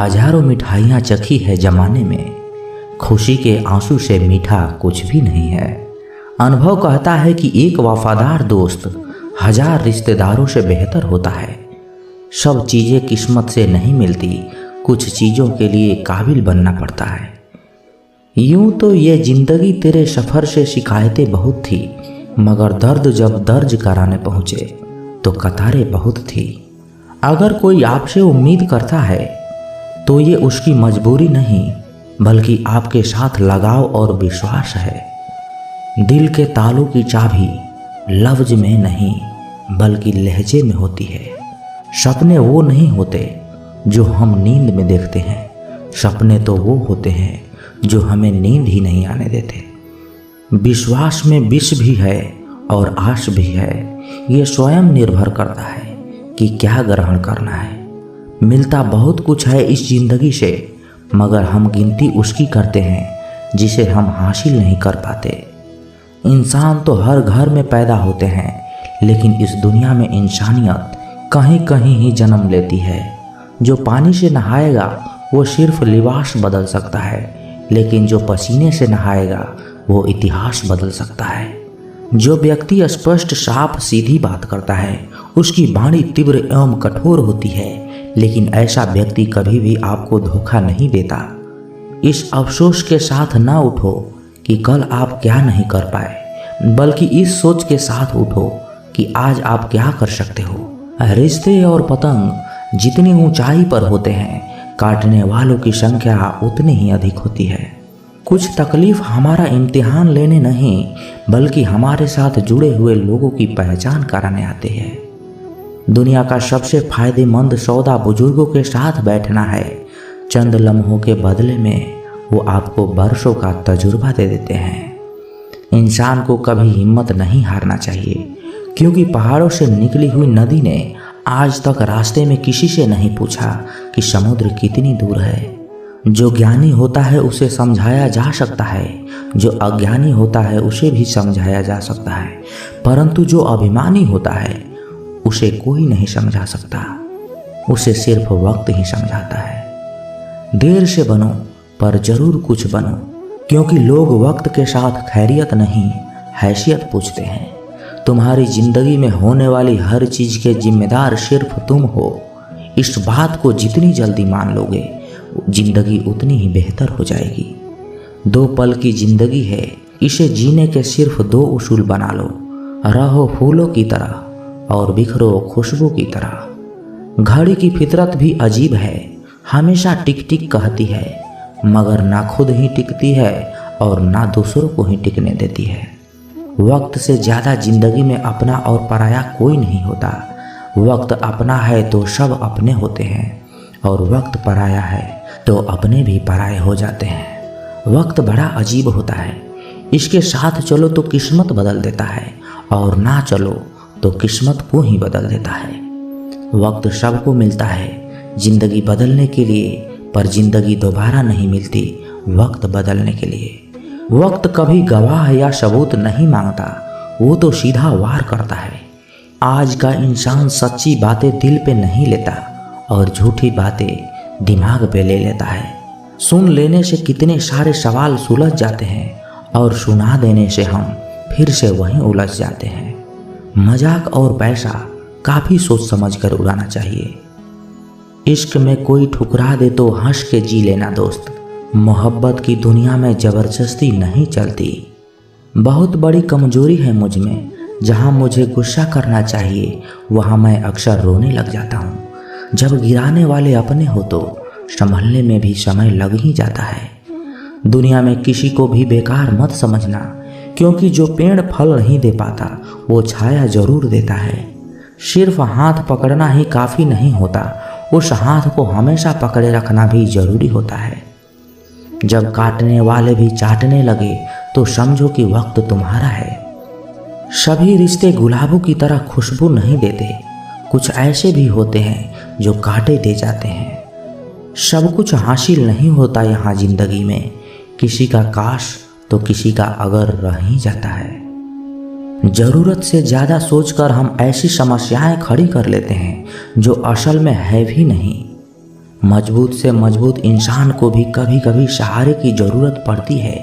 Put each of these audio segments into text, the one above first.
हजारों मिठाइयाँ चखी है जमाने में, खुशी के आंसू से मीठा कुछ भी नहीं है। अनुभव कहता है कि एक वफादार दोस्त हजार रिश्तेदारों से बेहतर होता है। सब चीज़ें किस्मत से नहीं मिलती, कुछ चीज़ों के लिए काबिल बनना पड़ता है। यूं तो ये जिंदगी तेरे सफ़र से शिकायतें बहुत थी, मगर दर्द जब दर्ज कराने पहुँचे तो कतारें बहुत थी। अगर कोई आपसे उम्मीद करता है तो ये उसकी मजबूरी नहीं, बल्कि आपके साथ लगाव और विश्वास है। दिल के तालों की चाबी लफ्ज में नहीं बल्कि लहजे में होती है। सपने वो नहीं होते जो हम नींद में देखते हैं, सपने तो वो होते हैं जो हमें नींद ही नहीं आने देते। विश्वास में विष भी है और आश भी है, ये स्वयं निर्भर करता है कि क्या ग्रहण करना है। मिलता बहुत कुछ है इस जिंदगी से, मगर हम गिनती उसकी करते हैं जिसे हम हासिल नहीं कर पाते। इंसान तो हर घर में पैदा होते हैं, लेकिन इस दुनिया में इंसानियत कहीं कहीं ही जन्म लेती है। जो पानी से नहाएगा वो सिर्फ लिबास बदल सकता है, लेकिन जो पसीने से नहाएगा वो इतिहास बदल सकता है। जो व्यक्ति स्पष्ट साफ सीधी बात करता है उसकी वाणी तीव्र एवं कठोर होती है, लेकिन ऐसा व्यक्ति कभी भी आपको धोखा नहीं देता। इस अफसोस के साथ ना उठो कि कल आप क्या नहीं कर पाए, बल्कि इस सोच के साथ उठो कि आज आप क्या कर सकते हो। रिश्ते और पतंग जितनी ऊंचाई पर होते हैं, काटने वालों की संख्या उतनी ही अधिक होती है। कुछ तकलीफ हमारा इम्तिहान लेने नहीं, बल्कि हमारे साथ जुड़े हुए लोगों की पहचान कराने आते हैं। दुनिया का सबसे फायदेमंद सौदा बुजुर्गों के साथ बैठना है। चंद लम्हों के बदले में वो आपको बरसों का तजुर्बा दे देते हैं। इंसान को कभी हिम्मत नहीं हारना चाहिए, क्योंकि पहाड़ों से निकली हुई नदी ने आज तक रास्ते में किसी से नहीं पूछा कि समुद्र कितनी दूर है। जो ज्ञानी होता है उसे समझाया जा सकता है, जो अज्ञानी होता है उसे भी समझाया जा सकता है, परंतु जो अभिमानी होता है उसे कोई नहीं समझा सकता, उसे सिर्फ वक्त ही समझाता है। देर से बनो पर जरूर कुछ बनो, क्योंकि लोग वक्त के साथ खैरियत नहीं हैसियत पूछते हैं। तुम्हारी जिंदगी में होने वाली हर चीज के जिम्मेदार सिर्फ तुम हो। इस बात को जितनी जल्दी मान लोगे, जिंदगी उतनी ही बेहतर हो जाएगी। 2 पल की जिंदगी है, इसे जीने के सिर्फ 2 उसूल बना लो। रहो फूलों की तरह और बिखरो खुशबू की तरह। घड़ी की फितरत भी अजीब है, हमेशा टिक टिक कहती है, मगर ना खुद ही टिकती है और ना दूसरों को ही टिकने देती है। वक्त से ज़्यादा जिंदगी में अपना और पराया कोई नहीं होता। वक्त अपना है तो सब अपने होते हैं, और वक्त पराया है तो अपने भी पराये हो जाते हैं। वक्त बड़ा अजीब होता है, इसके साथ चलो तो किस्मत बदल देता है, और ना चलो तो किस्मत को ही बदल देता है। वक्त सबको मिलता है जिंदगी बदलने के लिए, पर जिंदगी दोबारा नहीं मिलती वक्त बदलने के लिए। वक्त कभी गवाह या सबूत नहीं मांगता, वो तो सीधा वार करता है। आज का इंसान सच्ची बातें दिल पे नहीं लेता और झूठी बातें दिमाग पे ले लेता है। सुन लेने से कितने सारे सवाल सुलझ जाते हैं, और सुना देने से हम फिर से वहीं उलझ जाते हैं। मजाक और पैसा काफ़ी सोच समझ कर उड़ाना चाहिए। इश्क में कोई ठुकरा दे तो हंस के जी लेना दोस्त। मोहब्बत की दुनिया में ज़बरदस्ती नहीं चलती। बहुत बड़ी कमजोरी है मुझ में, जहाँ मुझे गुस्सा करना चाहिए वहाँ मैं अक्सर रोने लग जाता हूँ। जब गिराने वाले अपने हो तो संभलने में भी समय लग ही जाता है। दुनिया में किसी को भी बेकार मत समझना, क्योंकि जो पेड़ फल नहीं दे पाता वो छाया जरूर देता है। सिर्फ हाथ पकड़ना ही काफ़ी नहीं होता, उस हाथ को हमेशा पकड़े रखना भी जरूरी होता है। जब काटने वाले भी चाटने लगे तो समझो कि वक्त तुम्हारा है। सभी रिश्ते गुलाबों की तरह खुशबू नहीं देते, कुछ ऐसे भी होते हैं जो कांटे दे जाते हैं। सब कुछ हासिल नहीं होता यहाँ जिंदगी में, किसी का काश तो किसी का अगर रह ही जाता है। ज़रूरत से ज़्यादा सोचकर हम ऐसी समस्याएं खड़ी कर लेते हैं जो असल में है भी नहीं। मजबूत से मजबूत इंसान को भी कभी कभी सहारे की ज़रूरत पड़ती है।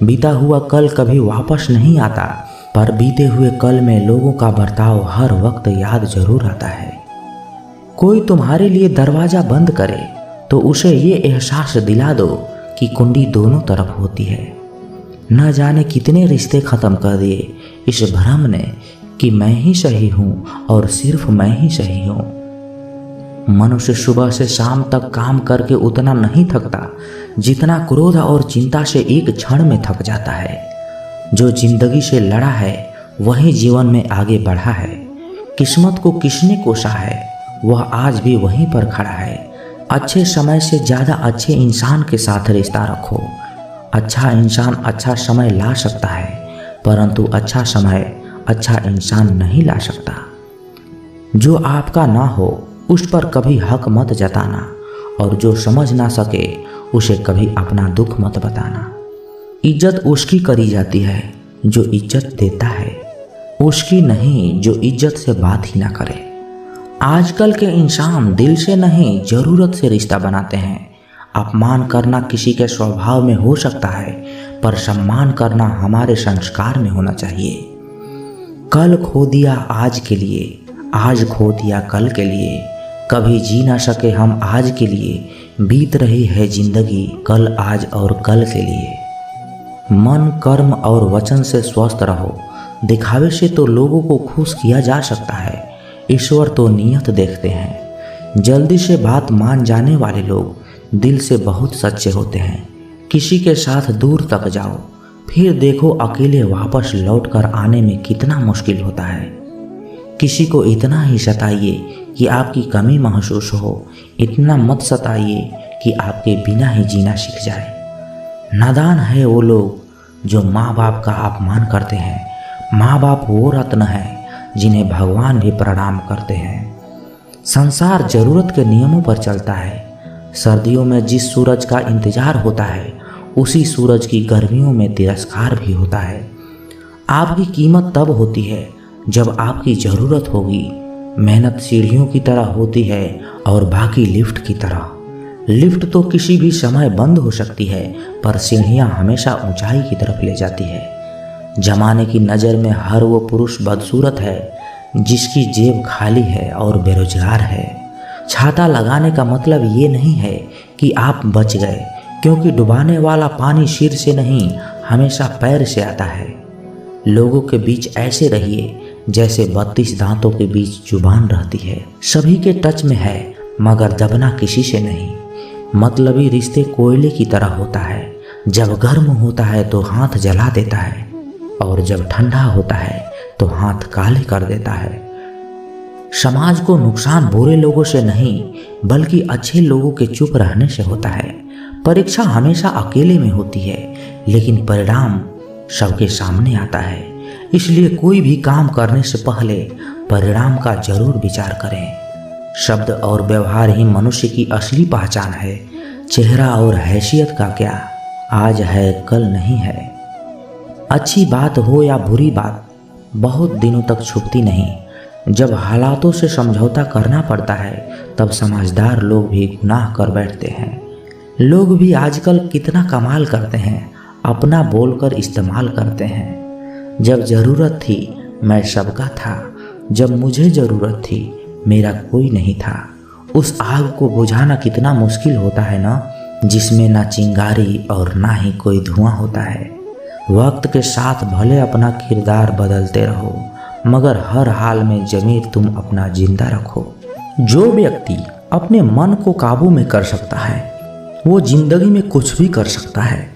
बीता हुआ कल कभी वापस नहीं आता, पर बीते हुए कल में लोगों का बर्ताव हर वक्त याद जरूर आता है। कोई तुम्हारे लिए दरवाज़ा बंद करे तो उसे ये एहसास दिला दो कि कुंडी दोनों तरफ होती है। न जाने कितने रिश्ते ख़त्म कर दिए इस भ्रम ने कि मैं ही सही हूँ और सिर्फ मैं ही सही हूँ। मनुष्य सुबह से शाम तक काम करके उतना नहीं थकता जितना क्रोध और चिंता से एक क्षण में थक जाता है। जो जिंदगी से लड़ा है वही जीवन में आगे बढ़ा है। किस्मत को किसने कोसा है वह आज भी वहीं पर खड़ा है। अच्छे समय से ज़्यादा अच्छे इंसान के साथ रिश्ता रखो। अच्छा इंसान अच्छा समय ला सकता है, परंतु अच्छा समय अच्छा इंसान नहीं ला सकता। जो आपका ना हो उस पर कभी हक मत जताना, और जो समझ ना सके उसे कभी अपना दुख मत बताना। इज्जत उसकी करी जाती है जो इज्जत देता है, उसकी नहीं जो इज्जत से बात ही ना करे। आजकल के इंसान दिल से नहीं ज़रूरत से रिश्ता बनाते हैं। अपमान करना किसी के स्वभाव में हो सकता है, पर सम्मान करना हमारे संस्कार में होना चाहिए। कल खो दिया आज के लिए, आज खो दिया कल के लिए, कभी जी ना सके हम आज के लिए। बीत रही है जिंदगी कल आज और कल के लिए। मन कर्म और वचन से स्वस्थ रहो। दिखावे से तो लोगों को खुश किया जा सकता है, ईश्वर तो नियत देखते हैं। जल्दी से बात मान जाने वाले लोग दिल से बहुत सच्चे होते हैं। किसी के साथ दूर तक जाओ, फिर देखो अकेले वापस लौट कर आने में कितना मुश्किल होता है। किसी को इतना ही सताइए कि आपकी कमी महसूस हो, इतना मत सताइए कि आपके बिना ही जीना सीख जाए। नादान है वो लोग जो माँ बाप का अपमान करते हैं। माँ बाप वो रत्न हैं जिन्हें भगवान भी प्रणाम करते हैं। संसार जरूरत के नियमों पर चलता है। सर्दियों में जिस सूरज का इंतजार होता है उसी सूरज की गर्मियों में तिरस्कार भी होता है। आपकी कीमत तब होती है जब आपकी ज़रूरत होगी। मेहनत सीढ़ियों की तरह होती है और बाकी लिफ्ट की तरह। लिफ्ट तो किसी भी समय बंद हो सकती है, पर सीढ़ियाँ हमेशा ऊंचाई की तरफ ले जाती है। जमाने की नज़र में हर वो पुरुष बदसूरत है जिसकी जेब खाली है और बेरोजगार है। छाता लगाने का मतलब ये नहीं है कि आप बच गए, क्योंकि डुबाने वाला पानी सिर से नहीं हमेशा पैर से आता है। लोगों के बीच ऐसे रहिए जैसे 32 दांतों के बीच जुबान रहती है। सभी के टच में है मगर दबना किसी से नहीं। मतलबी रिश्ते कोयले की तरह होता है, जब गर्म होता है तो हाथ जला देता है और जब ठंडा होता है तो हाथ काले कर देता है। समाज को नुकसान बुरे लोगों से नहीं बल्कि अच्छे लोगों के चुप रहने से होता है। परीक्षा हमेशा अकेले में होती है, लेकिन परिणाम सबके सामने आता है। इसलिए कोई भी काम करने से पहले परिणाम का जरूर विचार करें। शब्द और व्यवहार ही मनुष्य की असली पहचान है। चेहरा और हैसियत का क्या, आज है कल नहीं है। अच्छी बात हो या बुरी बात बहुत दिनों तक छुपती नहीं। जब हालातों से समझौता करना पड़ता है तब समझदार लोग भी गुनाह कर बैठते हैं। लोग भी आजकल कितना कमाल करते हैं, अपना बोलकर इस्तेमाल करते हैं। जब ज़रूरत थी मैं सबका था, जब मुझे ज़रूरत थी मेरा कोई नहीं था। उस आग को बुझाना कितना मुश्किल होता है ना, जिसमें ना चिंगारी और ना ही कोई धुआं होता है। वक्त के साथ भले अपना किरदार बदलते रहो, मगर हर हाल में ज़मीर तुम अपना जिंदा रखो। जो व्यक्ति अपने मन को काबू में कर सकता है वो जिंदगी में कुछ भी कर सकता है।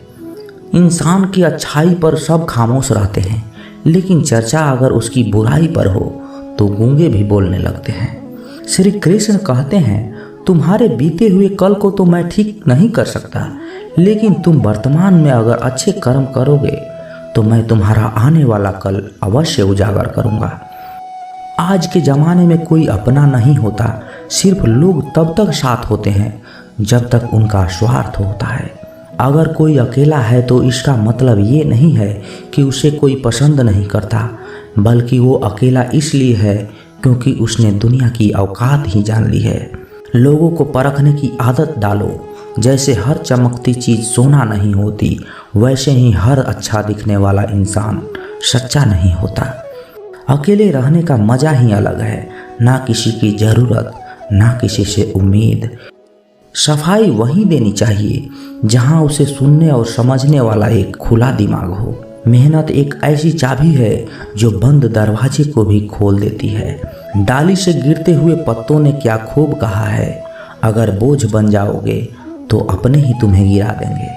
इंसान की अच्छाई पर सब खामोश रहते हैं, लेकिन चर्चा अगर उसकी बुराई पर हो तो गूंगे भी बोलने लगते हैं। श्री कृष्ण कहते हैं, तुम्हारे बीते हुए कल को तो मैं ठीक नहीं कर सकता, लेकिन तुम वर्तमान में अगर अच्छे कर्म करोगे तो मैं तुम्हारा आने वाला कल अवश्य उजागर करूंगा। आज के ज़माने में कोई अपना नहीं होता, सिर्फ लोग तब तक साथ होते हैं जब तक उनका स्वार्थ होता है। अगर कोई अकेला है तो इसका मतलब ये नहीं है कि उसे कोई पसंद नहीं करता, बल्कि वो अकेला इसलिए है क्योंकि उसने दुनिया की औकात ही जान ली है। लोगों को परखने की आदत डालो। जैसे हर चमकती चीज़ सोना नहीं होती, वैसे ही हर अच्छा दिखने वाला इंसान सच्चा नहीं होता। अकेले रहने का मज़ा ही अलग है, ना किसी की ज़रूरत, ना किसी से उम्मीद। सफाई वहीं देनी चाहिए जहां उसे सुनने और समझने वाला एक खुला दिमाग हो। मेहनत एक ऐसी चाबी है जो बंद दरवाजे को भी खोल देती है। डाली से गिरते हुए पत्तों ने क्या खूब कहा है, अगर बोझ बन जाओगे तो अपने ही तुम्हें गिरा देंगे।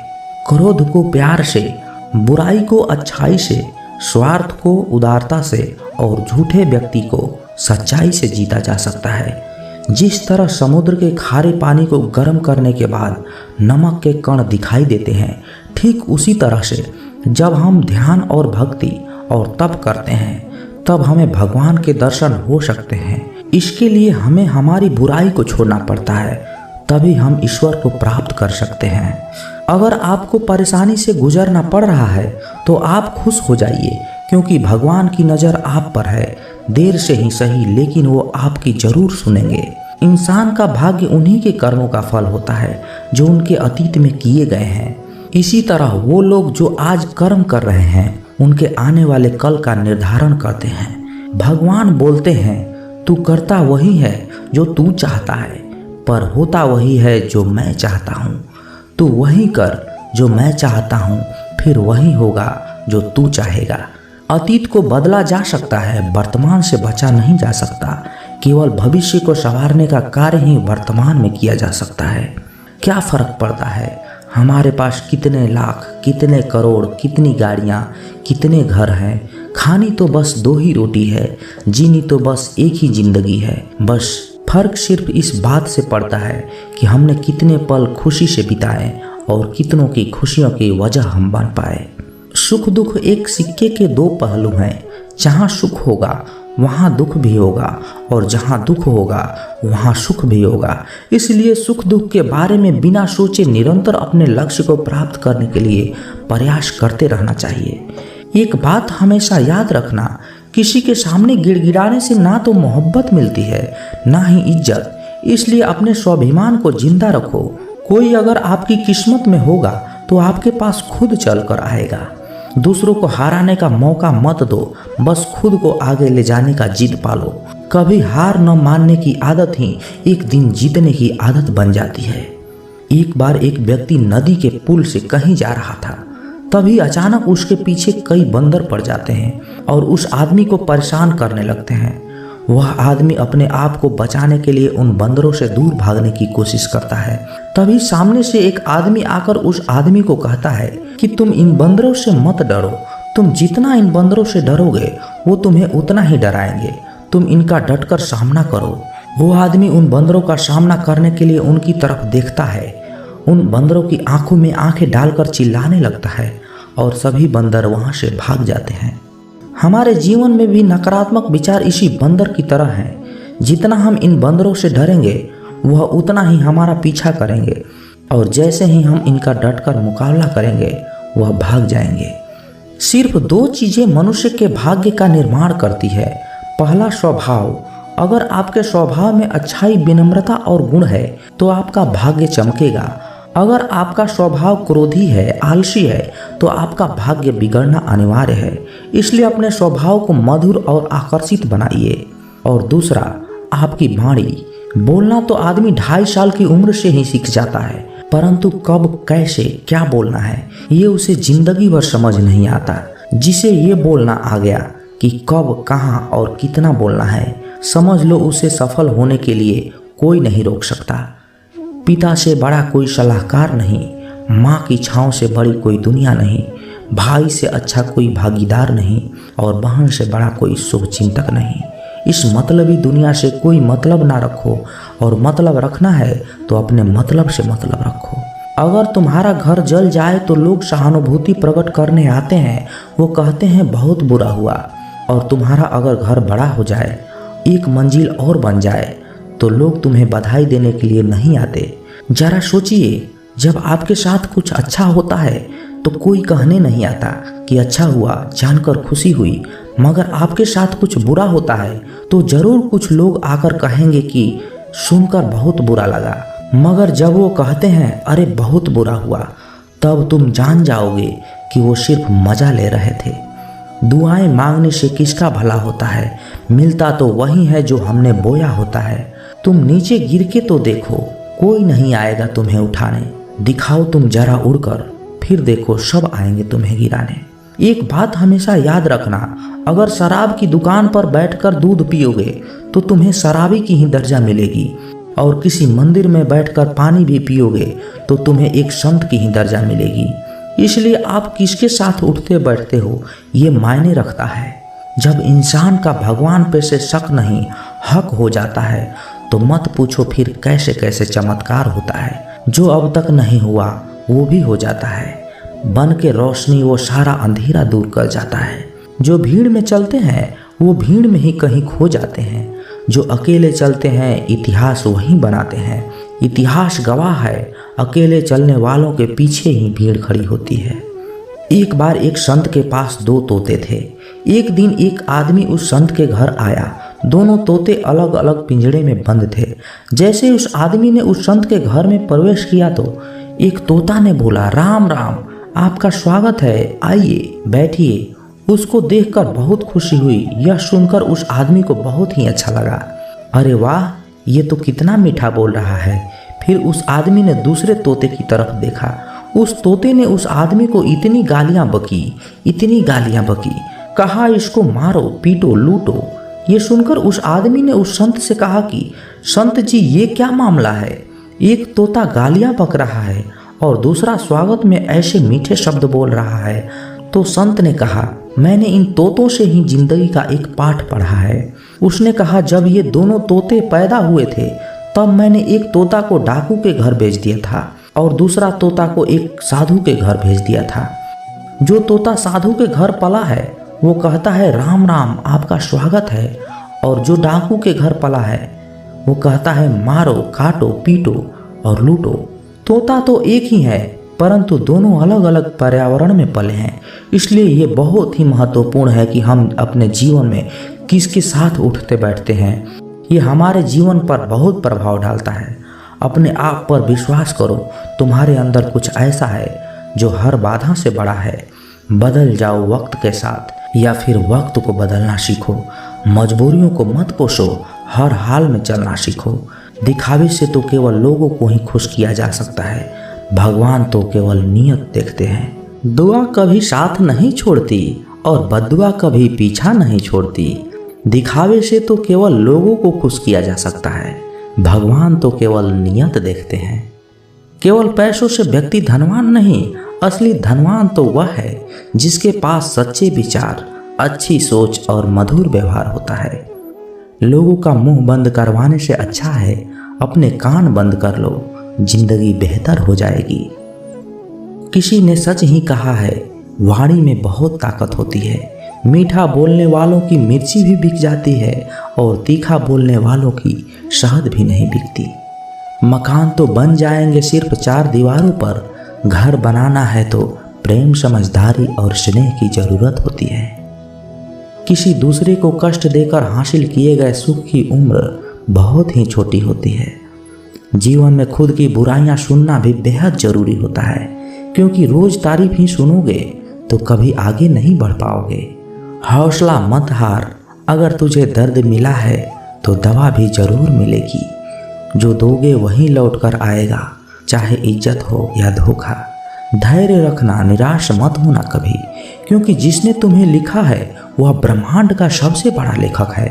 क्रोध को प्यार से, बुराई को अच्छाई से, स्वार्थ को उदारता से और झूठे व्यक्ति को सच्चाई से जीता जा सकता है। जिस तरह समुद्र के खारे पानी को गर्म करने के बाद नमक के कण दिखाई देते हैं, ठीक उसी तरह से जब हम ध्यान और भक्ति और तप करते हैं तब हमें भगवान के दर्शन हो सकते हैं। इसके लिए हमें हमारी बुराई को छोड़ना पड़ता है, तभी हम ईश्वर को प्राप्त कर सकते हैं। अगर आपको परेशानी से गुजरना पड़ रहा है तो आप खुश हो जाइए, क्योंकि भगवान की नज़र आप पर है। देर से ही सही, लेकिन वो आपकी जरूर सुनेंगे। इंसान का भाग्य उन्हीं के कर्मों का फल होता है जो उनके अतीत में किए गए हैं। इसी तरह वो लोग जो आज कर्म कर रहे हैं उनके आने वाले कल का निर्धारण करते हैं। भगवान बोलते हैं, तू करता वही है जो तू चाहता है, पर होता वही है जो मैं चाहता हूँ। तू वही कर जो मैं चाहता हूँ, फिर वही होगा जो तू चाहेगा। अतीत को बदला जा सकता है, वर्तमान से बचा नहीं जा सकता। केवल भविष्य को संवारने का कार्य ही वर्तमान में किया जा सकता है। क्या फर्क पड़ता है हमारे पास कितने लाख, कितने करोड़, कितनी गाड़ियाँ, कितने घर हैं। खानी तो बस 2 ही रोटी है, जीनी तो बस एक ही जिंदगी है। बस फर्क सिर्फ इस बात से पड़ता है कि हमने कितने पल खुशी से बिताए और कितनों की खुशियों की वजह हम बन पाए। सुख दुख एक सिक्के के 2 पहलू हैं। जहाँ सुख होगा वहाँ दुख भी होगा, और जहाँ दुख होगा वहाँ सुख भी होगा। इसलिए सुख दुख के बारे में बिना सोचे निरंतर अपने लक्ष्य को प्राप्त करने के लिए प्रयास करते रहना चाहिए। एक बात हमेशा याद रखना, किसी के सामने गिड़गिड़ाने से ना तो मोहब्बत मिलती है, ना ही इज्जत। इसलिए अपने स्वाभिमान को जिंदा रखो। कोई अगर आपकी किस्मत में होगा तो आपके पास खुद चल कर आएगा। दूसरों को हराने का मौका मत दो, बस खुद को आगे ले जाने का जिद पालो। कभी हार न मानने की आदत ही एक दिन जीतने की आदत बन जाती है। एक बार एक व्यक्ति नदी के पुल से कहीं जा रहा था, तभी अचानक उसके पीछे कई बंदर पड़ जाते हैं और उस आदमी को परेशान करने लगते हैं। वह आदमी अपने आप को बचाने के लिए उन बंदरों से दूर भागने की कोशिश करता है। तभी सामने से एक आदमी आकर उस आदमी को कहता है कि तुम इन बंदरों से मत डरो, तुम जितना इन बंदरों से डरोगे वो तुम्हें उतना ही डराएंगे। तुम इनका डटकर सामना करो। वो आदमी उन बंदरों का सामना करने के लिए उनकी तरफ देखता है। उन बंदरों की आंखों में आंखें डालकर चिल्लाने लगता है और सभी बंदर वहां से भाग जाते हैं। हमारे जीवन में भी नकारात्मक विचार इसी बंदर की तरह हैं। जितना हम इन बंदरों से डरेंगे वह उतना ही हमारा पीछा करेंगे, और जैसे ही हम इनका डटकर मुकाबला करेंगे वह भाग जाएंगे। सिर्फ 2 चीज़ें मनुष्य के भाग्य का निर्माण करती है। पहला, स्वभाव। अगर आपके स्वभाव में अच्छाई, विनम्रता और गुण है तो आपका भाग्य चमकेगा। अगर आपका स्वभाव क्रोधी है, आलसी है, तो आपका भाग्य बिगड़ना अनिवार्य है। इसलिए अपने स्वभाव को मधुर और आकर्षित बनाइए। और दूसरा, आपकी वाणी। बोलना तो आदमी 2.5 साल की उम्र से ही सीख जाता है, परंतु कब, कैसे, क्या बोलना है ये उसे जिंदगी भर समझ नहीं आता। जिसे ये बोलना आ गया कि कब, कहाँ और कितना बोलना है, समझ लो उसे सफल होने के लिए कोई नहीं रोक सकता। पिता से बड़ा कोई सलाहकार नहीं, माँ की छाँव से बड़ी कोई दुनिया नहीं, भाई से अच्छा कोई भागीदार नहीं, और बहन से बड़ा कोई शुभचिंतक नहीं। इस मतलबी दुनिया से कोई मतलब ना रखो, और मतलब रखना है तो अपने मतलब से मतलब रखो। अगर तुम्हारा घर जल जाए तो लोग सहानुभूति प्रकट करने आते हैं। वो कहते हैं बहुत बुरा हुआ। और तुम्हारा अगर घर बड़ा हो जाए, 1 मंजिल और बन जाए, तो लोग तुम्हें बधाई देने के लिए नहीं आते। जरा सोचिए, जब आपके साथ कुछ अच्छा होता है तो कोई कहने नहीं आता कि अच्छा हुआ, जानकर खुशी हुई। मगर आपके साथ कुछ बुरा होता है तो जरूर कुछ लोग आकर कहेंगे कि सुनकर बहुत बुरा लगा, मगर जब वो कहते हैं अरे बहुत बुरा हुआ, तब तुम जान जाओगे कि वो सिर्फ मजा ले रहे थे। दुआएं मांगने से किसका भला होता है, मिलता तो वही है जो हमने बोया होता है। तुम नीचे गिर के तो देखो, कोई नहीं आएगा तुम्हें उठाने। दिखाओ तुम जरा उड़कर, फिर देखो सब आएंगे तुम्हें गिराने। एक बात हमेशा याद रखना, अगर शराब की दुकान पर बैठकर दूध पियोगे तो तुम्हें शराबी की ही दर्जा मिलेगी, और किसी मंदिर में बैठकर पानी भी पियोगे तो तुम्हें एक संत की ही दर्जा मिलेगी। इसलिए आप किसके साथ उठते बैठते हो ये मायने रखता है। जब इंसान का भगवान पे से शक नहीं हक हो जाता है तो मत पूछो फिर कैसे कैसे चमत्कार होता है। जो अब तक नहीं हुआ वो भी हो जाता है। बन के रोशनी वो सारा अंधेरा दूर कर जाता है। जो भीड़ में चलते हैं वो भीड़ में ही कहीं खो जाते हैं। जो अकेले चलते हैं इतिहास वही बनाते हैं। इतिहास गवाह है, अकेले चलने वालों के पीछे ही भीड़ खड़ी होती है। एक बार एक संत के पास 2 तोते थे। एक दिन एक आदमी उस संत के घर आया। दोनों तोते अलग अलग पिंजड़े में बंद थे। जैसे उस आदमी ने उस संत के घर में प्रवेश किया तो एक तोता ने बोला, राम राम, आपका स्वागत है, आइए बैठिए। उसको देखकर बहुत खुशी हुई। यह सुनकर उस आदमी को बहुत ही अच्छा लगा। अरे वाह, ये तो कितना मीठा बोल रहा है। फिर उस आदमी ने दूसरे तोते की तरफ देखा। उस तोते ने उस आदमी को इतनी गालियां बकी, कहा इसको मारो, पीटो, लूटो। ये सुनकर उस आदमी ने उस संत से कहा कि संत जी ये क्या मामला है, एक तोता गालियां बक रहा है और दूसरा स्वागत में ऐसे मीठे शब्द बोल रहा है। तो संत ने कहा, मैंने इन तोतों से ही जिंदगी का एक पाठ पढ़ा है। उसने कहा, जब ये दोनों तोते पैदा हुए थे तब मैंने एक तोता को डाकू के घर भेज दिया था और दूसरा तोता को एक साधु के घर भेज दिया था। जो तोता साधु के घर पला है वो कहता है राम राम, आपका स्वागत है, और जो डाकू के घर पला है वो कहता है मारो, काटो, पीटो और लूटो। तोता तो एक ही है परंतु दोनों अलग अलग पर्यावरण में पले हैं। इसलिए ये बहुत ही महत्वपूर्ण है कि हम अपने जीवन में किसके साथ उठते बैठते हैं। ये हमारे जीवन पर बहुत प्रभाव डालता है। अपने आप पर विश्वास करो, तुम्हारे अंदर कुछ ऐसा है जो हर बाधा से बड़ा है। बदल जाओ वक्त के साथ, या फिर वक्त को बदलना सीखो। मजबूरियों को मत कोसो, हर हाल में चलना सीखो। दिखावे से तो केवल लोगों को ही खुश किया जा सकता है, भगवान तो केवल नियत देखते हैं। दुआ कभी साथ नहीं छोड़ती और बद्दुआ कभी पीछा नहीं छोड़ती। दिखावे से तो केवल लोगों को खुश किया जा सकता है, भगवान तो केवल नियत देखते हैं। केवल पैसों से व्यक्ति धनवान नहीं, असली धनवान तो वह है जिसके पास सच्चे विचार, अच्छी सोच और मधुर व्यवहार होता है। लोगों का मुंह बंद करवाने से अच्छा है अपने कान बंद कर लो, जिंदगी बेहतर हो जाएगी। किसी ने सच ही कहा है, वाणी में बहुत ताकत होती है। मीठा बोलने वालों की मिर्ची भी बिक जाती है और तीखा बोलने वालों की शहद भी नहीं बिकती। मकान तो बन जाएंगे सिर्फ 4 दीवारों पर, घर बनाना है तो प्रेम, समझदारी और स्नेह की जरूरत होती है। किसी दूसरे को कष्ट देकर हासिल किए गए सुख की उम्र बहुत ही छोटी होती है। जीवन में खुद की बुराइयां सुनना भी बेहद जरूरी होता है, क्योंकि रोज तारीफ ही सुनोगे तो कभी आगे नहीं बढ़ पाओगे। हौसला मत हार, अगर तुझे दर्द मिला है तो दवा भी जरूर मिलेगी। जो दोगे वही लौट कर आएगा, चाहे इज्जत हो या धोखा। धैर्य रखना, निराश मत होना कभी, क्योंकि जिसने तुम्हें लिखा है वह ब्रह्मांड का सबसे बड़ा लेखक है।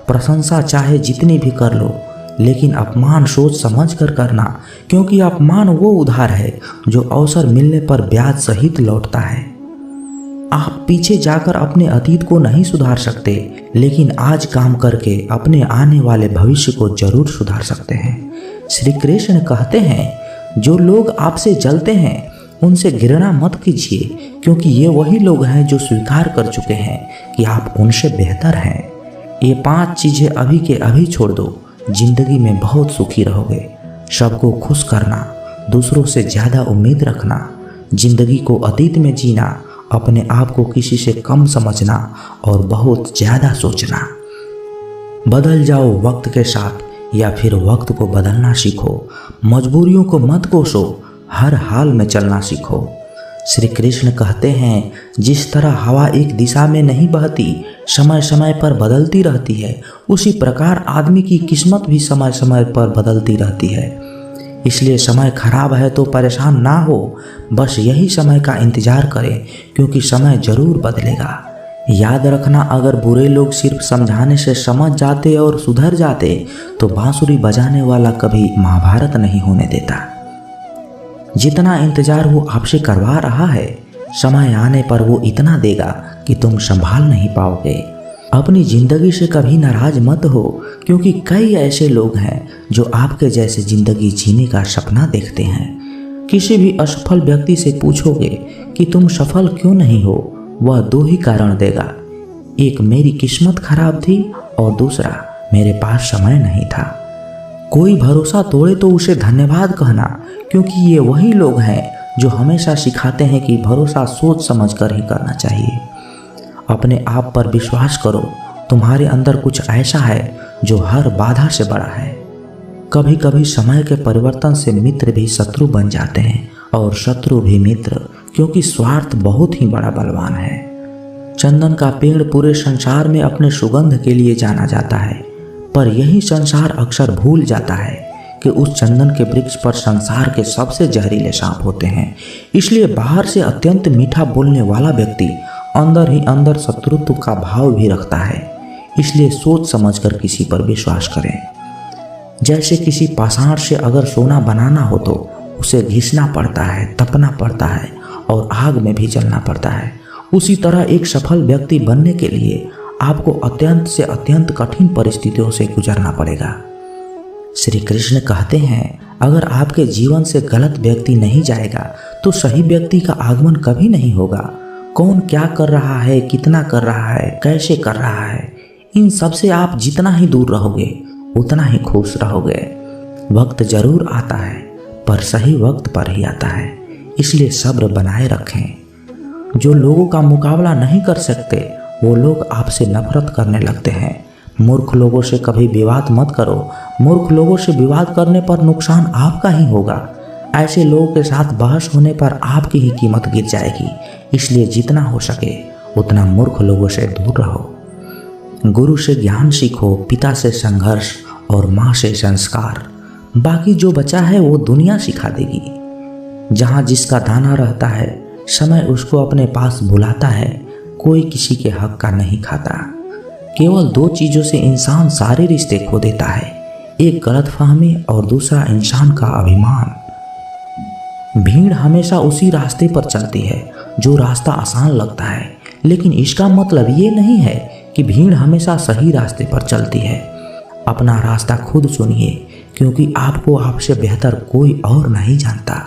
प्रशंसा चाहे जितनी भी कर लो, लेकिन अपमान सोच समझ कर करना, क्योंकि अपमान वो उधार है जो अवसर मिलने पर ब्याज सहित लौटता है। आप पीछे जाकर अपने अतीत को नहीं सुधार सकते, लेकिन आज काम करके अपने आने वाले भविष्य को जरूर सुधार सकते हैं। श्री कृष्ण कहते हैं, जो लोग आपसे जलते हैं उनसे घृणा मत कीजिए, क्योंकि ये वही लोग हैं जो स्वीकार कर चुके हैं कि आप उनसे बेहतर हैं। ये 5 चीजें अभी के अभी छोड़ दो, जिंदगी में बहुत सुखी रहोगे। सबको खुश करना, दूसरों से ज़्यादा उम्मीद रखना, जिंदगी को अतीत में जीना, अपने आप को किसी से कम समझना और बहुत ज़्यादा सोचना। बदल जाओ वक्त के साथ, या फिर वक्त को बदलना सीखो। मजबूरियों को मत कोसो, हर हाल में चलना सीखो। श्री कृष्ण कहते हैं, जिस तरह हवा एक दिशा में नहीं बहती, समय समय पर बदलती रहती है, उसी प्रकार आदमी की किस्मत भी समय समय पर बदलती रहती है। इसलिए समय खराब है तो परेशान ना हो, बस यही समय का इंतजार करें, क्योंकि समय जरूर बदलेगा। याद रखना, अगर बुरे लोग सिर्फ समझाने से समझ जाते और सुधर जाते तो बांसुरी बजाने वाला कभी महाभारत नहीं होने देता। जितना इंतजार वो आपसे करवा रहा है, समय आने पर वो इतना देगा कि तुम संभाल नहीं पाओगे। अपनी जिंदगी से कभी नाराज मत हो, क्योंकि कई ऐसे लोग हैं जो आपके जैसे जिंदगी जीने का सपना देखते हैं। किसी भी असफल व्यक्ति से पूछोगे कि तुम सफल क्यों नहीं हो, वह दो ही कारण देगा, एक मेरी किस्मत खराब थी और दूसरा मेरे पास समय नहीं था। कोई भरोसा तोड़े तो उसे धन्यवाद कहना, क्योंकि ये वही लोग हैं जो हमेशा सिखाते हैं कि भरोसा सोच समझ कर ही करना चाहिए। अपने आप पर विश्वास करो, तुम्हारे अंदर कुछ ऐसा है जो हर बाधा से बड़ा है। कभी कभी समय के परिवर्तन से मित्र भी शत्रु बन जाते हैं और शत्रु भी मित्र, क्योंकि स्वार्थ बहुत ही बड़ा बलवान है। चंदन का पेड़ पूरे संसार में अपने सुगंध के लिए जाना जाता है, पर यही संसार अक्सर भूल जाता है कि उस चंदन के वृक्ष पर संसार के सबसे जहरीले सांप होते हैं। इसलिए बाहर से अत्यंत मीठा बोलने वाला व्यक्ति अंदर ही अंदर शत्रुत्व का भाव भी रखता है। इसलिए सोच समझकर किसी पर विश्वास करें। जैसे किसी पाषाण से अगर सोना बनाना हो तो उसे घिसना पड़ता है, तपना पड़ता है और आग में भी जलना पड़ता है। उसी तरह एक सफल व्यक्ति बनने के लिए आपको अत्यंत से अत्यंत कठिन परिस्थितियों से गुजरना पड़ेगा। श्री कृष्ण कहते हैं, अगर आपके जीवन से गलत व्यक्ति नहीं जाएगा तो सही व्यक्ति का आगमन कभी नहीं होगा। कौन क्या कर रहा है, कितना कर रहा है, कैसे कर रहा है, इन सब से आप जितना ही दूर रहोगे उतना ही खुश रहोगे। वक्त जरूर आता है, पर सही वक्त पर ही आता है। इसलिए सब्र बनाए रखें। जो लोगों का मुकाबला नहीं कर सकते वो लोग आपसे नफरत करने लगते हैं। मूर्ख लोगों से कभी विवाद मत करो। मूर्ख लोगों से विवाद करने पर नुकसान आपका ही होगा। ऐसे लोगों के साथ बहस होने पर आपकी ही कीमत गिर जाएगी। इसलिए जितना हो सके उतना मूर्ख लोगों से दूर रहो। गुरु से ज्ञान सीखो, पिता से संघर्ष और माँ से संस्कार। बाकी जो बचा है वो दुनिया सिखा देगी। जहाँ जिसका दाना रहता है, समय उसको अपने पास बुलाता है। कोई किसी के हक का नहीं खाता। केवल दो चीज़ों से इंसान सारे रिश्ते खो देता है, एक गलतफहमी और दूसरा इंसान का अभिमान। भीड़ हमेशा उसी रास्ते पर चलती है जो रास्ता आसान लगता है, लेकिन इसका मतलब ये नहीं है कि भीड़ हमेशा सही रास्ते पर चलती है। अपना रास्ता खुद चुनिए, क्योंकि आपको आपसे बेहतर कोई और नहीं जानता।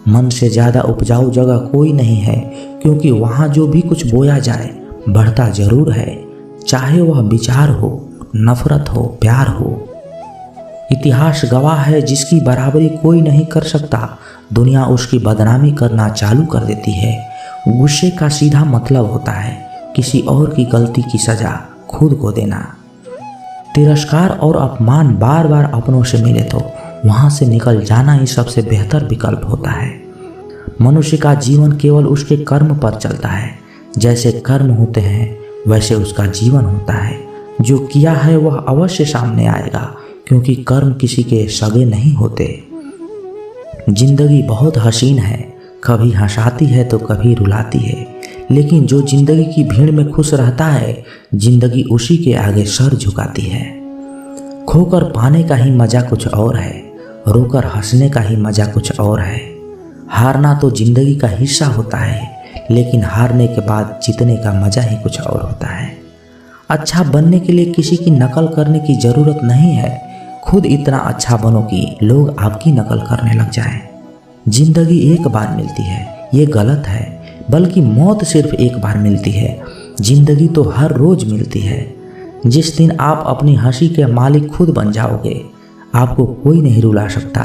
मन से ज़्यादा उपजाऊ जगह कोई नहीं है, क्योंकि वहाँ जो भी कुछ बोया जाए बढ़ता जरूर है, चाहे वह विचार हो, नफरत हो, प्यार हो। इतिहास गवाह है, जिसकी बराबरी कोई नहीं कर सकता, दुनिया उसकी बदनामी करना चालू कर देती है। गुस्से का सीधा मतलब होता है किसी और की गलती की सजा खुद को देना। तिरस्कार और अपमान बार बार अपनों से मिले तो वहाँ से निकल जाना ही सबसे बेहतर विकल्प होता है। मनुष्य का जीवन केवल उसके कर्म पर चलता है। जैसे कर्म होते हैं वैसे उसका जीवन होता है। जो किया है वह अवश्य सामने आएगा, क्योंकि कर्म किसी के सगे नहीं होते। जिंदगी बहुत हसीन है, कभी हंसाती है तो कभी रुलाती है, लेकिन जो जिंदगी की भीड़ में खुश रहता है, जिंदगी उसी के आगे सर झुकाती है। खोकर पाने का ही मजा कुछ और है, रोकर हंसने का ही मजा कुछ और है। हारना तो जिंदगी का हिस्सा होता है, लेकिन हारने के बाद जीतने का मजा ही कुछ और होता है। अच्छा बनने के लिए किसी की नकल करने की ज़रूरत नहीं है। खुद इतना अच्छा बनो कि लोग आपकी नकल करने लग जाएं। जिंदगी एक बार मिलती है, ये गलत है, बल्कि मौत सिर्फ एक बार मिलती है। जिंदगी तो हर रोज मिलती है। जिस दिन आप अपनी हंसी के मालिक खुद बन जाओगे, आपको कोई नहीं रुला सकता।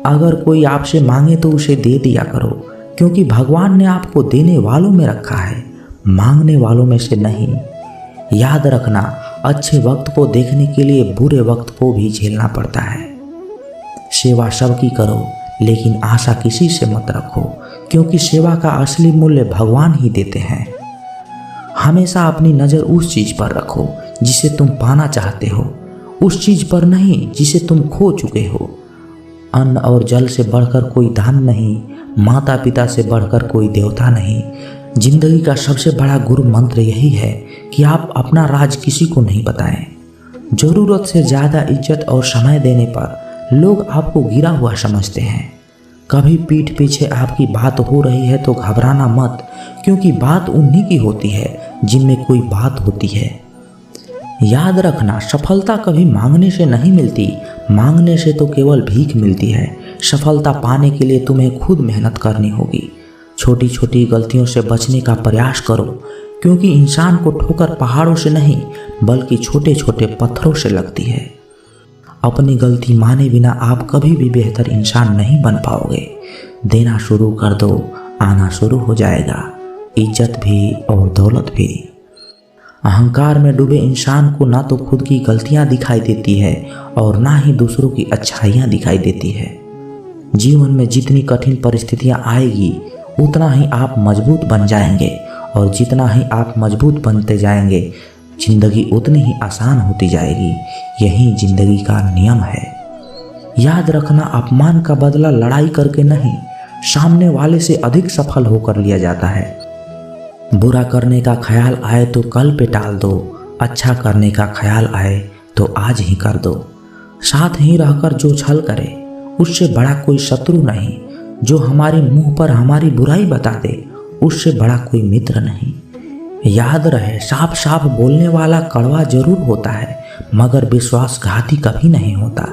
अगर कोई आपसे मांगे तो उसे दे दिया करो, क्योंकि भगवान ने आपको देने वालों में रखा है, मांगने वालों में से नहीं। याद रखना, अच्छे वक्त को देखने के लिए बुरे वक्त को भी झेलना पड़ता है। सेवा सबकी करो, लेकिन आशा किसी से मत रखो, क्योंकि सेवा का असली मूल्य भगवान ही देते हैं। हमेशा अपनी नज़र उस चीज़ पर रखो जिसे तुम पाना चाहते हो, उस चीज़ पर नहीं जिसे तुम खो चुके हो। अन्न और जल से बढ़कर कोई दान नहीं, माता पिता से बढ़कर कोई देवता नहीं। जिंदगी का सबसे बड़ा गुरु मंत्र यही है कि आप अपना राज किसी को नहीं बताएं। ज़रूरत से ज़्यादा इज्जत और समय देने पर लोग आपको गिरा हुआ समझते हैं। कभी पीठ पीछे आपकी बात हो रही है तो घबराना मत, क्योंकि बात उन्हीं की होती है जिनमें कोई बात होती है। याद रखना, सफलता कभी मांगने से नहीं मिलती, मांगने से तो केवल भीख मिलती है। सफलता पाने के लिए तुम्हें खुद मेहनत करनी होगी। छोटी छोटी गलतियों से बचने का प्रयास करो, क्योंकि इंसान को ठोकर पहाड़ों से नहीं बल्कि छोटे छोटे पत्थरों से लगती है। अपनी गलती माने बिना आप कभी भी बेहतर इंसान नहीं बन पाओगे। देना शुरू कर दो, आना शुरू हो जाएगा, इज्जत भी और दौलत भी। अहंकार में डूबे इंसान को ना तो खुद की गलतियां दिखाई देती है और ना ही दूसरों की अच्छाइयां दिखाई देती है। जीवन में जितनी कठिन परिस्थितियां आएगी उतना ही आप मजबूत बन जाएंगे, और जितना ही आप मजबूत बनते जाएंगे जिंदगी उतनी ही आसान होती जाएगी। यही जिंदगी का नियम है। याद रखना, अपमान का बदला लड़ाई करके नहीं, सामने वाले से अधिक सफल होकर लिया जाता है। बुरा करने का ख्याल आए तो कल पे टाल दो, अच्छा करने का ख्याल आए तो आज ही कर दो। साथ ही रहकर जो छल करे उससे बड़ा कोई शत्रु नहीं। जो हमारे मुंह पर हमारी बुराई बता दे उससे बड़ा कोई मित्र नहीं। याद रहे, साफ साफ बोलने वाला कड़वा जरूर होता है, मगर विश्वासघाती कभी नहीं होता।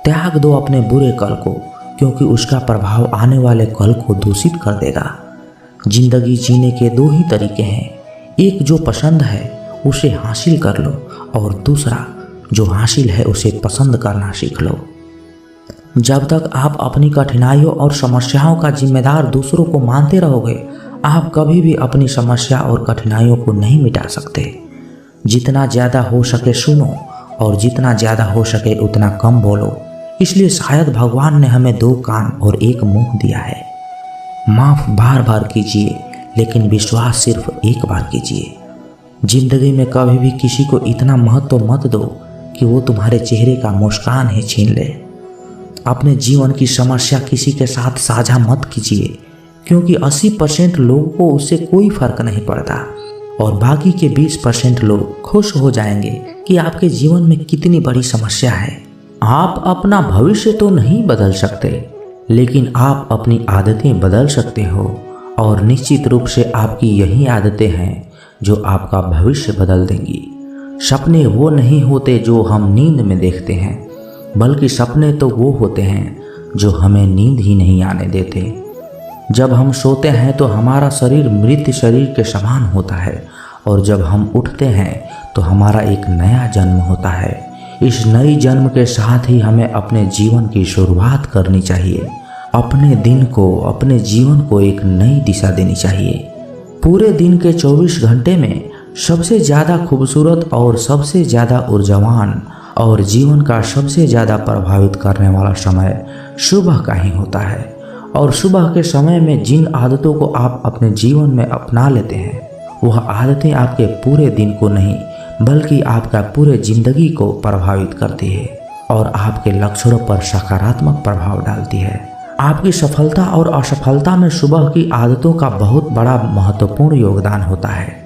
त्याग दो अपने बुरे कल को, क्योंकि उसका प्रभाव आने वाले कल को दूषित कर देगा। जिंदगी जीने के दो ही तरीके हैं, एक जो पसंद है उसे हासिल कर लो, और दूसरा जो हासिल है उसे पसंद करना सीख लो। जब तक आप अपनी कठिनाइयों और समस्याओं का जिम्मेदार दूसरों को मानते रहोगे, आप कभी भी अपनी समस्या और कठिनाइयों को नहीं मिटा सकते। जितना ज़्यादा हो सके सुनो, और जितना ज़्यादा हो सके उतना कम बोलो। इसलिए शायद भगवान ने हमें 2 कान और 1 मुंह दिया है। माफ़ बार बार कीजिए, लेकिन विश्वास सिर्फ एक बार कीजिए। जिंदगी में कभी भी किसी को इतना महत्व मत दो कि वो तुम्हारे चेहरे का मुस्कान ही छीन ले। अपने जीवन की समस्या किसी के साथ साझा मत कीजिए, क्योंकि 80% लोगों को उससे कोई फर्क नहीं पड़ता, और बाकी के 20% लोग खुश हो जाएंगे कि आपके जीवन में कितनी बड़ी समस्या है। आप अपना भविष्य तो नहीं बदल सकते, लेकिन आप अपनी आदतें बदल सकते हो, और निश्चित रूप से आपकी यही आदतें हैं जो आपका भविष्य बदल देंगी। सपने वो नहीं होते जो हम नींद में देखते हैं, बल्कि सपने तो वो होते हैं जो हमें नींद ही नहीं आने देते। जब हम सोते हैं तो हमारा शरीर मृत शरीर के समान होता है, और जब हम उठते हैं तो हमारा एक नया जन्म होता है। इस नई जन्म के साथ ही हमें अपने जीवन की शुरुआत करनी चाहिए। अपने दिन को, अपने जीवन को एक नई दिशा देनी चाहिए। पूरे दिन के 24 घंटे में सबसे ज़्यादा खूबसूरत और सबसे ज़्यादा ऊर्जावान और जीवन का सबसे ज़्यादा प्रभावित करने वाला समय सुबह का ही होता है। और सुबह के समय में जिन आदतों को आप अपने जीवन में अपना लेते हैं, वह आदतें आपके पूरे दिन को नहीं बल्कि आपका पूरे जिंदगी को प्रभावित करती है और आपके लक्ष्यों पर सकारात्मक प्रभाव डालती है। आपकी सफलता और असफलता में सुबह की आदतों का बहुत बड़ा महत्वपूर्ण योगदान होता है।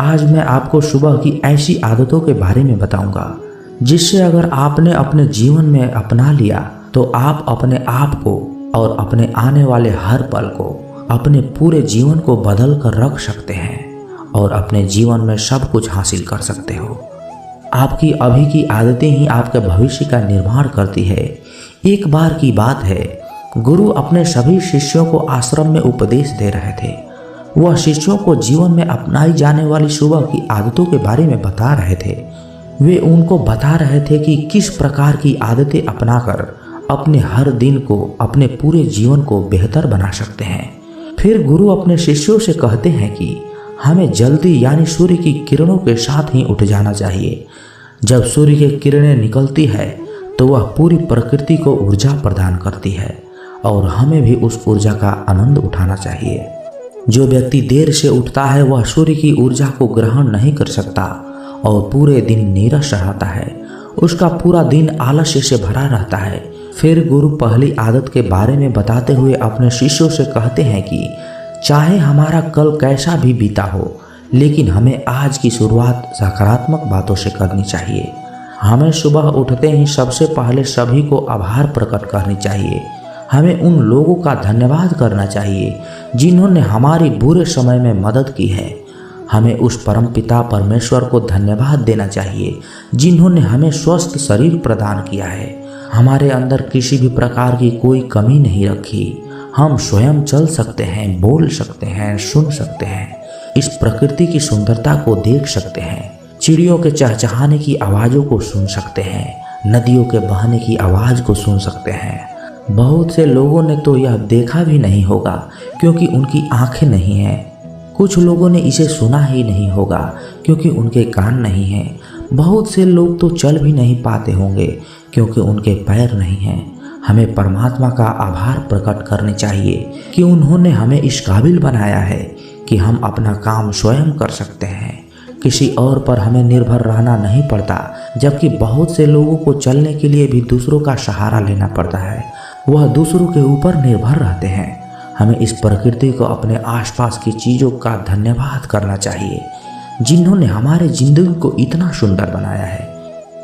आज मैं आपको सुबह की ऐसी आदतों के बारे में बताऊंगा जिससे अगर आपने अपने जीवन में अपना लिया तो आप अपने आप को और अपने आने वाले हर पल को, अपने पूरे जीवन को बदल कर रख सकते हैं और अपने जीवन में सब कुछ हासिल कर सकते हो। आपकी अभी की आदतें ही आपके भविष्य का निर्माण करती है। एक बार की बात है, गुरु अपने सभी शिष्यों को आश्रम में उपदेश दे रहे थे। वह शिष्यों को जीवन में अपनाई जाने वाली सुबह की आदतों के बारे में बता रहे थे। वे उनको बता रहे थे कि किस प्रकार की आदतें अपनाकर अपने हर दिन को, अपने पूरे जीवन को बेहतर बना सकते हैं। फिर गुरु अपने शिष्यों से कहते हैं कि हमें जल्दी यानी सूर्य की किरणों के साथ ही उठ जाना चाहिए। जब सूर्य की किरणें निकलती है तो वह पूरी प्रकृति को ऊर्जा प्रदान करती है और हमें भी उस ऊर्जा का आनंद उठाना चाहिए। जो व्यक्ति देर से उठता है वह सूर्य की ऊर्जा को ग्रहण नहीं कर सकता और पूरे दिन नीरस रहता है। उसका पूरा दिन आलस्य से भरा रहता है। फिर गुरु पहली आदत के बारे में बताते हुए अपने शिष्यों से कहते हैं कि चाहे हमारा कल कैसा भी बीता हो, लेकिन हमें आज की शुरुआत सकारात्मक बातों से करनी चाहिए। हमें सुबह उठते ही सबसे पहले सभी को आभार प्रकट करनी चाहिए। हमें उन लोगों का धन्यवाद करना चाहिए जिन्होंने हमारी बुरे समय में मदद की है। हमें उस परमपिता परमेश्वर को धन्यवाद देना चाहिए जिन्होंने हमें स्वस्थ शरीर प्रदान किया है। हमारे अंदर किसी भी प्रकार की कोई कमी नहीं रखी। हम स्वयं चल सकते हैं, बोल सकते हैं, सुन सकते हैं, इस प्रकृति की सुंदरता को देख सकते हैं, चिड़ियों के चहचहाने की आवाज़ों को सुन सकते हैं, नदियों के बहने की आवाज़ को सुन सकते हैं। बहुत से लोगों ने तो यह देखा भी नहीं होगा क्योंकि उनकी आंखें नहीं हैं। कुछ लोगों ने इसे सुना ही नहीं होगा क्योंकि उनके कान नहीं हैं। बहुत से लोग तो चल भी नहीं पाते होंगे क्योंकि उनके पैर नहीं हैं। हमें परमात्मा का आभार प्रकट करने चाहिए कि उन्होंने हमें इस काबिल बनाया है कि हम अपना काम स्वयं कर सकते हैं। किसी और पर हमें निर्भर रहना नहीं पड़ता, जबकि बहुत से लोगों को चलने के लिए भी दूसरों का सहारा लेना पड़ता है। वह दूसरों के ऊपर निर्भर रहते हैं। हमें इस प्रकृति को, अपने आसपास की चीज़ों का धन्यवाद करना चाहिए जिन्होंने हमारे जिंदगी को इतना सुंदर बनाया है।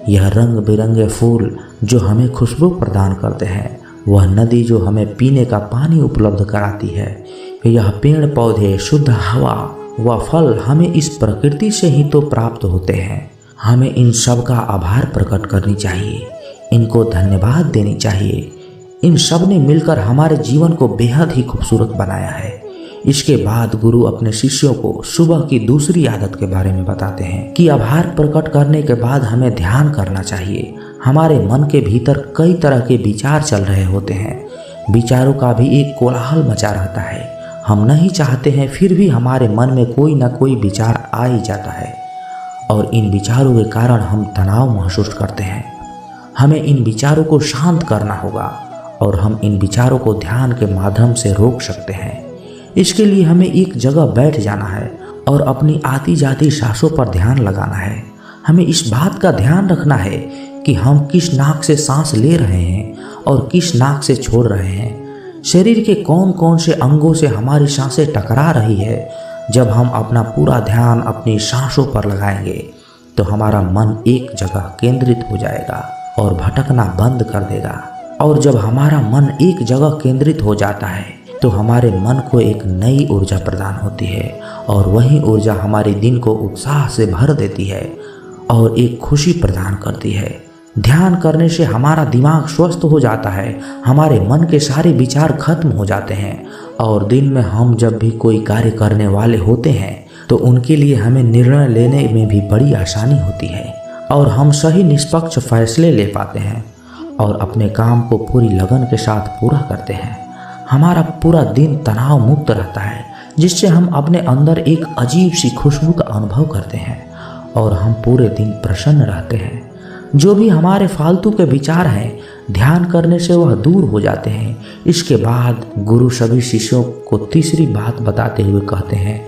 यह रंग बिरंगे फूल जो हमें खुशबू प्रदान करते हैं, वह नदी जो हमें पीने का पानी उपलब्ध कराती है, यह पेड़ पौधे, शुद्ध हवा व फल हमें इस प्रकृति से ही तो प्राप्त होते हैं। हमें इन सब का आभार प्रकट करनी चाहिए, इनको धन्यवाद देनी चाहिए। इन सब ने मिलकर हमारे जीवन को बेहद ही खूबसूरत बनाया है। इसके बाद गुरु अपने शिष्यों को सुबह की दूसरी आदत के बारे में बताते हैं कि आभार प्रकट करने के बाद हमें ध्यान करना चाहिए। हमारे मन के भीतर कई तरह के विचार चल रहे होते हैं। विचारों का भी एक कोलाहल मचा रहता है। हम नहीं चाहते हैं, फिर भी हमारे मन में कोई ना कोई विचार आ ही जाता है और इन विचारों के कारण हम तनाव महसूस करते हैं। हमें इन विचारों को शांत करना होगा और हम इन विचारों को ध्यान के माध्यम से रोक सकते हैं। इसके लिए हमें एक जगह बैठ जाना है और अपनी आती जाती सांसों पर ध्यान लगाना है। हमें इस बात का ध्यान रखना है कि हम किस नाक से सांस ले रहे हैं और किस नाक से छोड़ रहे हैं। शरीर के कौन कौन से अंगों से हमारी सांसें टकरा रही है। जब हम अपना पूरा ध्यान अपनी सांसों पर लगाएंगे तो हमारा मन एक जगह केंद्रित हो जाएगा और भटकना बंद कर देगा। और जब हमारा मन एक जगह केंद्रित हो जाता है तो हमारे मन को एक नई ऊर्जा प्रदान होती है और वही ऊर्जा हमारे दिन को उत्साह से भर देती है और एक खुशी प्रदान करती है। ध्यान करने से हमारा दिमाग स्वस्थ हो जाता है, हमारे मन के सारे विचार खत्म हो जाते हैं और दिन में हम जब भी कोई कार्य करने वाले होते हैं तो उनके लिए हमें निर्णय लेने में भी बड़ी आसानी होती है और हम सही निष्पक्ष फैसले ले पाते हैं और अपने काम को पूरी लगन के साथ पूरा करते हैं। हमारा पूरा दिन तनाव मुक्त रहता है जिससे हम अपने अंदर एक अजीब सी खुशबू का अनुभव करते हैं और हम पूरे दिन प्रसन्न रहते हैं। जो भी हमारे फालतू के विचार हैं, ध्यान करने से वह दूर हो जाते हैं। इसके बाद गुरु सभी शिष्यों को तीसरी बात बताते हुए कहते हैं,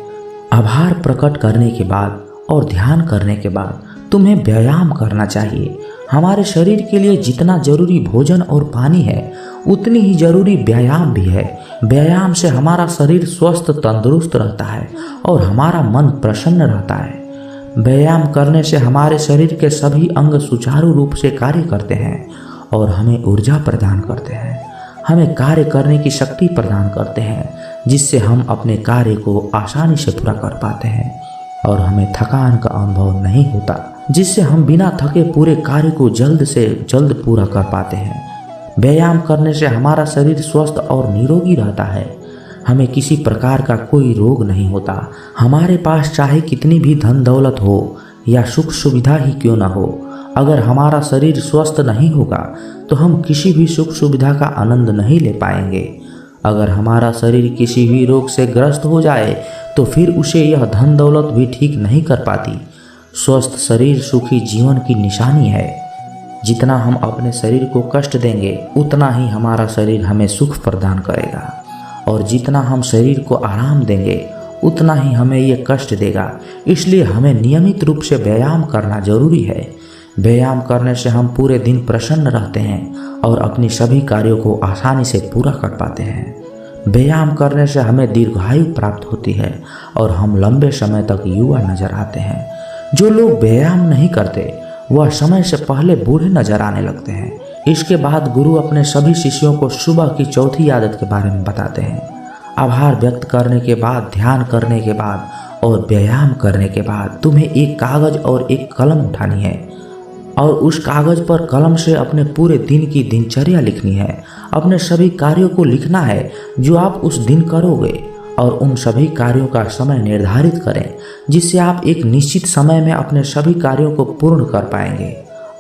आभार प्रकट करने के बाद और ध्यान करने के बाद तुम्हें व्यायाम करना चाहिए। हमारे शरीर के लिए जितना जरूरी भोजन और पानी है उतनी ही जरूरी व्यायाम भी है। व्यायाम से हमारा शरीर स्वस्थ तंदुरुस्त रहता है और हमारा मन प्रसन्न रहता है। व्यायाम करने से हमारे शरीर के सभी अंग सुचारू रूप से कार्य करते हैं और हमें ऊर्जा प्रदान करते हैं, हमें कार्य करने की शक्ति प्रदान करते हैं जिससे हम अपने कार्य को आसानी से पूरा कर पाते हैं और हमें थकान का अनुभव नहीं होता, जिससे हम बिना थके पूरे कार्य को जल्द से जल्द पूरा कर पाते हैं। व्यायाम करने से हमारा शरीर स्वस्थ और निरोगी रहता है। हमें किसी प्रकार का कोई रोग नहीं होता। हमारे पास चाहे कितनी भी धन दौलत हो या सुख सुविधा ही क्यों न हो, अगर हमारा शरीर स्वस्थ नहीं होगा तो हम किसी भी सुख सुविधा का आनंद नहीं ले पाएंगे। अगर हमारा शरीर किसी भी रोग से ग्रस्त हो जाए तो फिर उसे यह धन दौलत भी ठीक नहीं कर पाती। स्वस्थ शरीर सुखी जीवन की निशानी है। जितना हम अपने शरीर को कष्ट देंगे उतना ही हमारा शरीर हमें सुख प्रदान करेगा, और जितना हम शरीर को आराम देंगे उतना ही हमें ये कष्ट देगा। इसलिए हमें नियमित रूप से व्यायाम करना जरूरी है। व्यायाम करने से हम पूरे दिन प्रसन्न रहते हैं और अपनी सभी कार्यों को आसानी से पूरा कर पाते हैं। व्यायाम करने से हमें दीर्घायु प्राप्त होती है और हम लंबे समय तक युवा नजर आते हैं। जो लोग व्यायाम नहीं करते वह समय से पहले बूढ़े नजर आने लगते हैं। इसके बाद गुरु अपने सभी शिष्यों को सुबह की चौथी आदत के बारे में बताते हैं। आभार व्यक्त करने के बाद, ध्यान करने के बाद और व्यायाम करने के बाद तुम्हें एक कागज और एक कलम उठानी है और उस कागज पर कलम से अपने पूरे दिन की दिनचर्या लिखनी है। अपने सभी कार्यों को लिखना है जो आप उस दिन करोगे, और उन सभी कार्यों का समय निर्धारित करें जिससे आप एक निश्चित समय में अपने सभी कार्यों को पूर्ण कर पाएंगे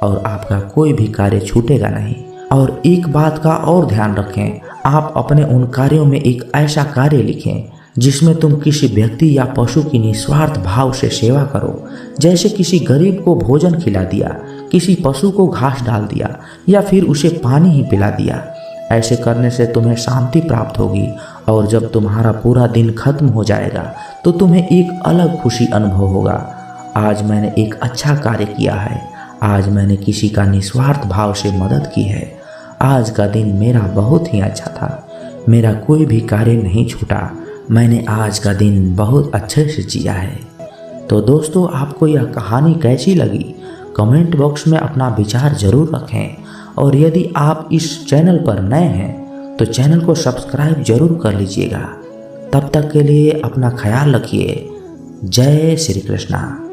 और आपका कोई भी कार्य छूटेगा नहीं। और एक बात का और ध्यान रखें, आप अपने उन कार्यों में एक ऐसा कार्य लिखें जिसमें तुम किसी व्यक्ति या पशु की निस्वार्थ भाव से सेवा करो। जैसे किसी गरीब को भोजन खिला दिया, किसी पशु को घास डाल दिया या फिर उसे पानी ही पिला दिया। ऐसे करने से तुम्हें शांति प्राप्त होगी और जब तुम्हारा पूरा दिन खत्म हो जाएगा तो तुम्हें एक अलग खुशी अनुभव होगा। आज मैंने एक अच्छा कार्य किया है, आज मैंने किसी का निस्वार्थ भाव से मदद की है, आज का दिन मेरा बहुत ही अच्छा था, मेरा कोई भी कार्य नहीं छूटा, मैंने आज का दिन बहुत अच्छे से जिया है। तो दोस्तों, आपको यह कहानी कैसी लगी कमेंट बॉक्स में अपना विचार जरूर रखें, और यदि आप इस चैनल पर नए हैं तो चैनल को सब्सक्राइब जरूर कर लीजिएगा। तब तक के लिए अपना ख्याल रखिए। जय श्री कृष्णा।